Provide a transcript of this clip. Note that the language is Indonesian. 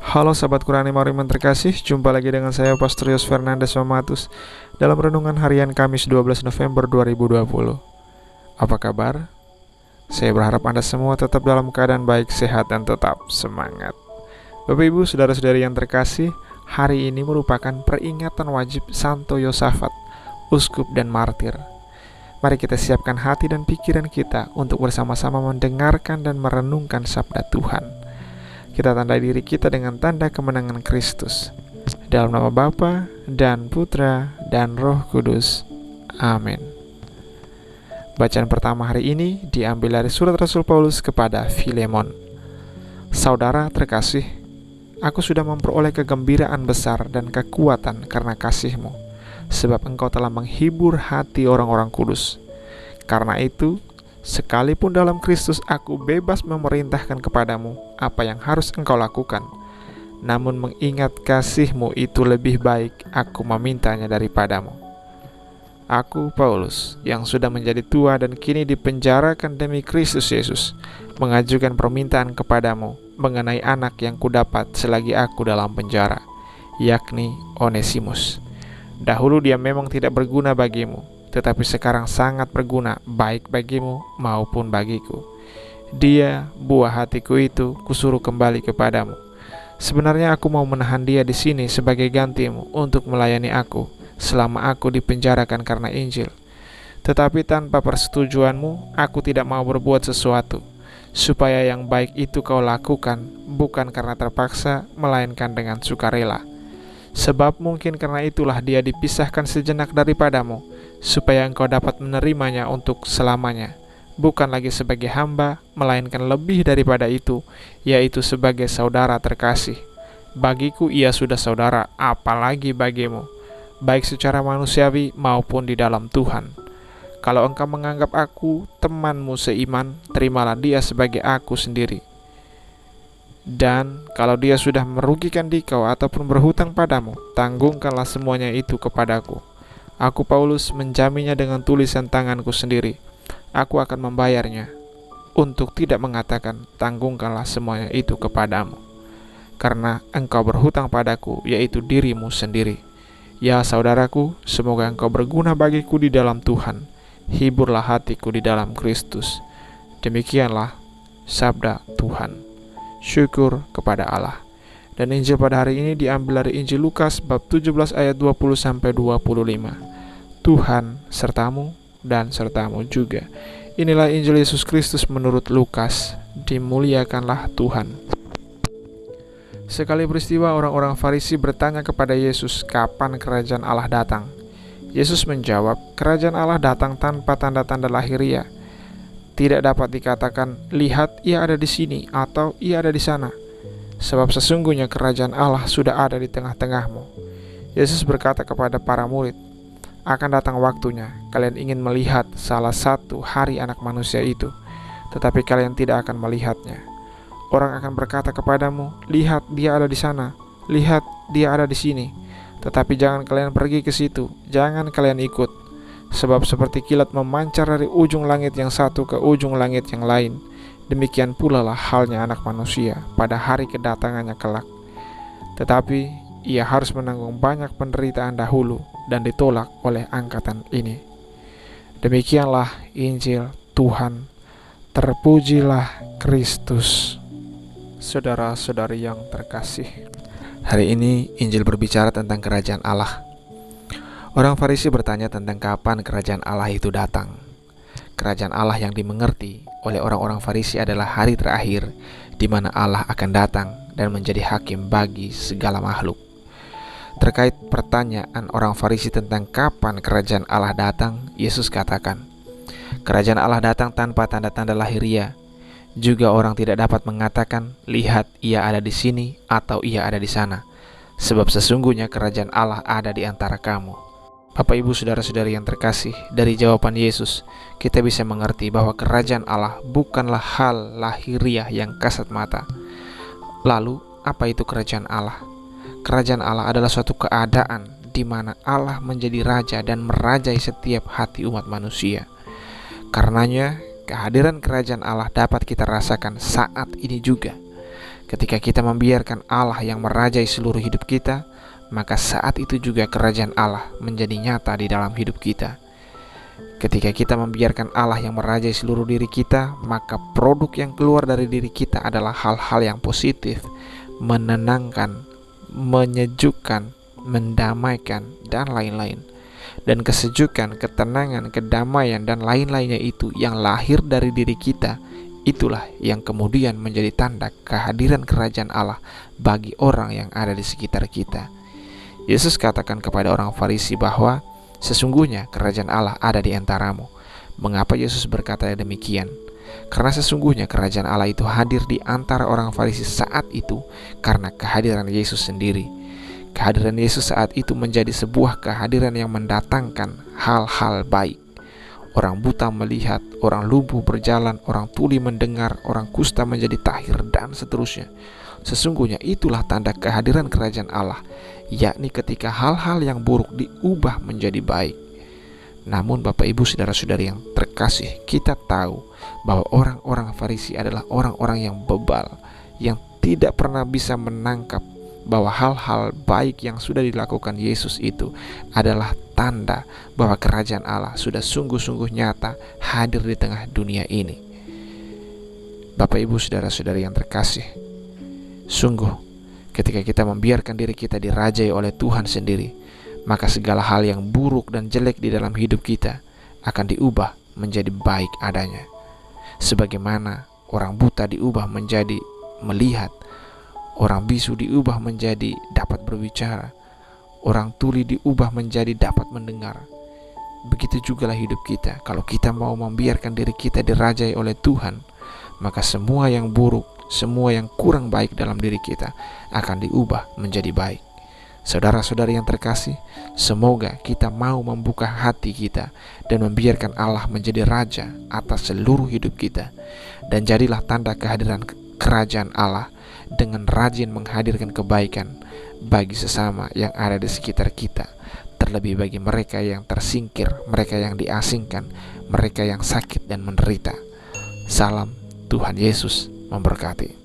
Halo sahabat Qurani Mariman terkasih, jumpa lagi dengan saya Pastor Yos Fernandes Mamatus dalam renungan harian Kamis 12 November 2020. Apa kabar? Saya berharap Anda semua tetap dalam keadaan baik, sehat, dan tetap semangat. Bapak Ibu, saudara-saudari yang terkasih, hari ini merupakan peringatan wajib Santo Yosafat, uskup dan martir. Mari kita siapkan hati dan pikiran kita untuk bersama-sama mendengarkan dan merenungkan sabda Tuhan. Kita tandai diri kita dengan tanda kemenangan Kristus. Dalam nama Bapa dan Putra dan Roh Kudus. Amin. Bacaan pertama hari ini diambil dari surat Rasul Paulus kepada Filemon. Saudara terkasih, aku sudah memperoleh kegembiraan besar dan kekuatan karena kasih-Mu, sebab Engkau telah menghibur hati orang-orang kudus. Karena itu, sekalipun dalam Kristus aku bebas memerintahkan kepadamu apa yang harus engkau lakukan, namun mengingat kasih-Mu itu lebih baik aku memintanya daripadamu. Aku, Paulus, yang sudah menjadi tua dan kini dipenjarakan demi Kristus Yesus, mengajukan permintaan kepadamu mengenai anak yang kudapat selagi aku dalam penjara, yakni Onesimus. Dahulu dia memang tidak berguna bagimu, tetapi sekarang sangat berguna baik bagimu maupun bagiku. Dia, buah hatiku itu, kusuruh kembali kepadamu. Sebenarnya aku mau menahan dia di sini sebagai gantimu untuk melayani aku selama aku dipenjarakan karena Injil. Tetapi tanpa persetujuanmu, aku tidak mau berbuat sesuatu, supaya yang baik itu kau lakukan, bukan karena terpaksa, melainkan dengan sukarela. Sebab mungkin karena itulah dia dipisahkan sejenak daripadamu, supaya engkau dapat menerimanya untuk selamanya, bukan lagi sebagai hamba, melainkan lebih daripada itu, yaitu sebagai saudara terkasih. Bagiku ia sudah saudara, apalagi bagimu, baik secara manusiawi maupun di dalam Tuhan. Kalau engkau menganggap aku temanmu seiman, terimalah dia sebagai aku sendiri. Dan kalau dia sudah merugikan dikau ataupun berhutang padamu, tanggungkanlah semuanya itu kepadaku. Aku, Paulus, menjaminnya dengan tulisan tanganku sendiri. Aku akan membayarnya, untuk tidak mengatakan tanggungkanlah semuanya itu kepadamu, karena engkau berhutang padaku, yaitu dirimu sendiri. Ya saudaraku, semoga engkau berguna bagiku di dalam Tuhan. Hiburlah hatiku di dalam Kristus. Demikianlah sabda Tuhan. Syukur kepada Allah. Dan Injil pada hari ini diambil dari Injil Lukas bab 17 ayat 20-25. Tuhan sertamu dan sertamu juga. Inilah Injil Yesus Kristus menurut Lukas. Dimuliakanlah Tuhan. Sekali peristiwa, orang-orang Farisi bertanya kepada Yesus, kapan kerajaan Allah datang? Yesus menjawab, kerajaan Allah datang tanpa tanda-tanda lahiriah. Tidak dapat dikatakan, lihat ia ada di sini atau ia ada di sana. Sebab sesungguhnya kerajaan Allah sudah ada di tengah-tengahmu. Yesus berkata kepada para murid, akan datang waktunya kalian ingin melihat salah satu hari anak manusia itu, tetapi kalian tidak akan melihatnya. Orang akan berkata kepadamu, lihat dia ada di sana, lihat dia ada di sini. Tetapi jangan kalian pergi ke situ, jangan kalian ikut. Sebab seperti kilat memancar dari ujung langit yang satu ke ujung langit yang lain, demikian pula lah halnya anak manusia pada hari kedatangannya kelak. Tetapi ia harus menanggung banyak penderitaan dahulu dan ditolak oleh angkatan ini. Demikianlah Injil Tuhan. Terpujilah Kristus. Saudara-saudari yang terkasih, hari ini Injil berbicara tentang kerajaan Allah. Orang Farisi bertanya tentang kapan kerajaan Allah itu datang. Kerajaan Allah yang dimengerti oleh orang-orang Farisi adalah hari terakhir di mana Allah akan datang dan menjadi hakim bagi segala makhluk. Terkait pertanyaan orang Farisi tentang kapan kerajaan Allah datang, Yesus katakan, kerajaan Allah datang tanpa tanda-tanda lahiriah. Juga orang tidak dapat mengatakan, lihat ia ada di sini atau ia ada di sana. Sebab sesungguhnya kerajaan Allah ada di antara kamu. Bapak Ibu saudara-saudari yang terkasih, dari jawaban Yesus kita bisa mengerti bahwa kerajaan Allah bukanlah hal lahiriah yang kasat mata. Lalu apa itu kerajaan Allah? Kerajaan Allah adalah suatu keadaan di mana Allah menjadi raja dan merajai setiap hati umat manusia. Karenanya kehadiran kerajaan Allah dapat kita rasakan saat ini juga. Ketika kita membiarkan Allah yang merajai seluruh hidup kita, maka saat itu juga kerajaan Allah menjadi nyata di dalam hidup kita. Ketika kita membiarkan Allah yang merajai seluruh diri kita, maka produk yang keluar dari diri kita adalah hal-hal yang positif, menenangkan, menyejukkan, mendamaikan, dan lain-lain. Dan kesejukan, ketenangan, kedamaian, dan lain-lainnya itu yang lahir dari diri kita, itulah yang kemudian menjadi tanda kehadiran kerajaan Allah bagi orang yang ada di sekitar kita. Yesus katakan kepada orang Farisi bahwa sesungguhnya kerajaan Allah ada di antaramu. Mengapa Yesus berkata demikian? Karena sesungguhnya kerajaan Allah itu hadir di antara orang Farisi saat itu karena kehadiran Yesus sendiri. Kehadiran Yesus saat itu menjadi sebuah kehadiran yang mendatangkan hal-hal baik. Orang buta melihat, orang lumpuh berjalan, orang tuli mendengar, orang kusta menjadi tahir, dan seterusnya. Sesungguhnya itulah tanda kehadiran kerajaan Allah, yakni ketika hal-hal yang buruk diubah menjadi baik. Namun Bapak Ibu saudara-saudari yang terkasih, kita tahu bahwa orang-orang Farisi adalah orang-orang yang bebal, yang tidak pernah bisa menangkap bahwa hal-hal baik yang sudah dilakukan Yesus itu adalah tanda bahwa kerajaan Allah sudah sungguh-sungguh nyata hadir di tengah dunia ini. Bapak Ibu saudara-saudari yang terkasih, sungguh ketika kita membiarkan diri kita dirajai oleh Tuhan sendiri, maka segala hal yang buruk dan jelek di dalam hidup kita akan diubah menjadi baik adanya. Sebagaimana orang buta diubah menjadi melihat, orang bisu diubah menjadi dapat berbicara, orang tuli diubah menjadi dapat mendengar. Begitu jugalah hidup kita. Kalau kita mau membiarkan diri kita dirajai oleh Tuhan, maka semua yang buruk, semua yang kurang baik dalam diri kita akan diubah menjadi baik. Saudara-saudari yang terkasih, semoga kita mau membuka hati kita dan membiarkan Allah menjadi raja atas seluruh hidup kita. Dan jadilah tanda kehadiran kerajaan Allah dengan rajin menghadirkan kebaikan bagi sesama yang ada di sekitar kita, terlebih bagi mereka yang tersingkir, mereka yang diasingkan, mereka yang sakit dan menderita. Salam, Tuhan Yesus memberkati.